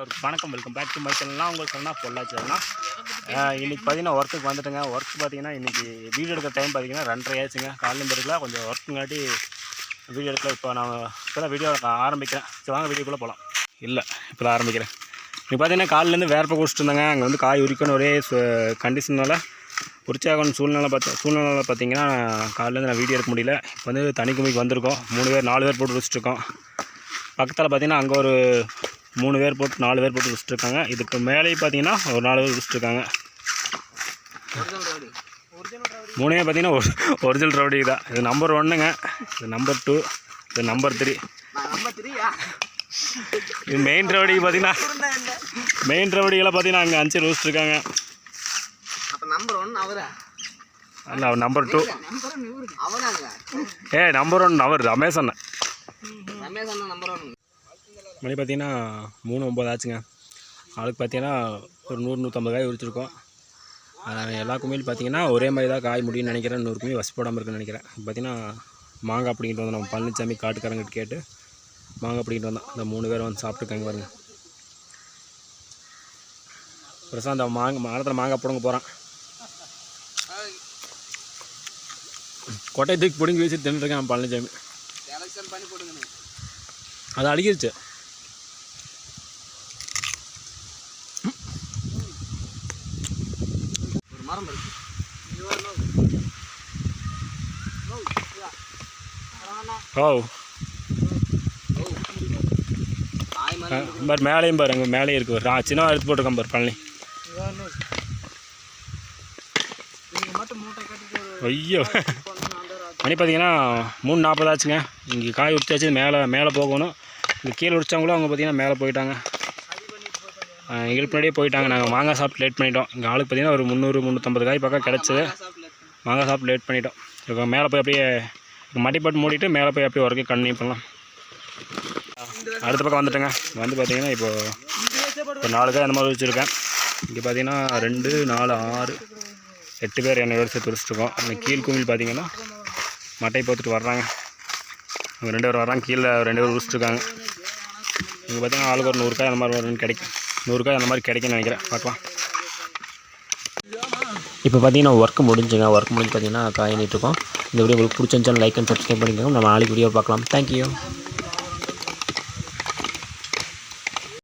வணக்கம், welcome back to my சேனல்னா உங்களுக்கு சொன்னால் பொள்ளாச்சினா இன்றைக்கி பார்த்தீங்கன்னா ஒர்க்குக்கு வந்துட்டுங்க. ஒர்க் பார்த்தீங்கன்னா இன்றைக்கி வீடியோ எடுக்கிற டைம் பார்த்தீங்கன்னா 2:30 ஆச்சுங்க. காலையில் இருக்கலாம் கொஞ்சம் ஒர்க்குங்காட்டி வீடியோ எடுக்கல. இப்போ நான் இப்போ தான் வீடியோ ஆரம்பிக்கிறேன். சரி வாங்க வீடியோக்குள்ளே போகலாம். இல்லை இப்போ தான் ஆரம்பிக்கிறேன். இப்போ பார்த்தீங்கன்னா காலையிலேருந்து வேர்ப்பை குடிச்சிட்டு இருந்தாங்க. அங்கே வந்து காய் உரிக்கணும் ஒரே கண்டிஷனால் உரிச்சாகணும் சூழ்நிலை பார்த்தீங்கன்னா காலையிலேருந்து நான் வீடியோ எடுக்க முடியல. இப்போ வந்து தனி குமிக்கு வந்திருக்கோம். 3 பேர் 4 பேர் போட்டு உரிச்சிட்ருக்கோம். பக்கத்தில் பார்த்தீங்கன்னா அங்கே ஒரு 3 பேர் போட்டு 4 பேர் போட்டு உரிச்சிட்ருக்காங்க. இதுக்கு மேலே பார்த்தீங்கன்னா ஒரு 4 பேர் உரிச்சிட்ருக்காங்க. 3 பார்த்தீங்கன்னா ஒரிஜினல் ரவுடி தான். இது நம்பர் 1ங்க, இது நம்பர் 2, இது நம்பர் 3. இது மெயின் ரவுடிக்கு பார்த்தீங்கன்னா மெயின் ரவுடிகளை பார்த்தீங்கன்னா அங்கே 5 பேர் உரிச்சிட்ருக்காங்க. அல்ல அவர் நம்பர் 2. நம்பர் 1 அவர் ரமேஷ் அண்ணன். மணி பார்த்தீங்கன்னா 3:09 ஆச்சுங்க. ஆளுக்கு பார்த்தீங்கன்னா ஒரு 100-150 காய் உரிச்சிருக்கோம். எல்லா குமியில் பார்த்தீங்கன்னா ஒரே மாதிரி தான் காய் முடியும்னு நினைக்கிறேன். 100 குமி வசி போடாமல் இருக்குன்னு நினைக்கிறேன். பார்த்தீங்கன்னா மாங்காய் பிடிக்கிட்டு வந்தோம். நம்ம பழனிசாமி காட்டுக்காரங்கிட்ட கேட்டு மாங்காய் பிடிக்கிட்டு வந்தோம். இந்த 3 பேர் வந்து சாப்பிட்டுருக்காங்க பாருங்க. பிரசாந்த் அவன் மரத்தில் மாங்காய் பிடுங்க போகிறான். கொட்டை தூக்கி பிடுங்கி வீசி தின்னுருக்கேன் பழனிசாமி. அது அடிக்கிடுச்சு. பாரு மேலேயும் பாரு, அங்கே மேலேயும் இருக்கு. சின்ன எடுத்து போட்டிருக்கேன் பாரு பழனி. ஐயோ மணி பார்த்தீங்கன்னா 3:40 ஆச்சுங்க. இங்கே காய் உரிச்சாச்சு. மேலே போகணும். இங்கே கீழே உரிச்சவங்களும் அவங்க பார்த்தீங்கன்னா மேலே போயிட்டாங்க. எங்களுக்கு முன்னாடியே போயிட்டாங்க. நாங்கள் மாங்காய் சாப்பிட்டு லேட் பண்ணிட்டோம். இங்கே ஆளுக்கு பார்த்தீங்கன்னா ஒரு 300-350 காய் பக்கம் கிடச்சிது. மாங்காய் சாப்பிட்டு லேட் பண்ணிட்டோம். இப்போ மேலே போய் அப்படியே மட்டிப்பட்டு மூடிட்டு மேலே போய் அப்படியே ஒர்க்கு கண்டினியூ பண்ணலாம். அடுத்த பக்கம் வந்துட்டேங்க. வந்து பார்த்தீங்கன்னா இப்போ 4 காய் அந்த மாதிரி வச்சுருக்கேன். இங்கே பார்த்தீங்கன்னா 2, 4, 6, 8 பேர் என்னை சேர்த்து உரிச்சிட்ருக்கோம். அந்த கீழ் குமிழ் பார்த்தீங்கன்னா மட்டை போத்துட்டு வர்றாங்க. அவங்க 2 பேர் வர்றாங்க. கீழே 2 பேர் உரிச்சிட்ருக்காங்க. இங்கே பார்த்தீங்கன்னா ஆளுக்கு ஒரு 100 காய் அந்த மாதிரி வரும்னு கிடைக்கும். 100 காய் அந்த மாதிரி கிடைக்கும்னு நினைக்கிறேன். பார்க்கலாம். இப்போ பார்த்தீங்கன்னா ஒர்க்கு முடிஞ்சுங்க. ஒர்க் முடிஞ்சு பார்த்தீங்கன்னா காய் நீட்டுருக்கோம். இந்த வீடியோ உங்களுக்கு பிடிச்சிருந்துச்சாலும் லைக் அண்ட் சப்ஸ்கிரைப் பண்ணிக்கோங்க. நம்ம நாளைக்கு வீடியோ பார்க்கலாம். தேங்க்யூ.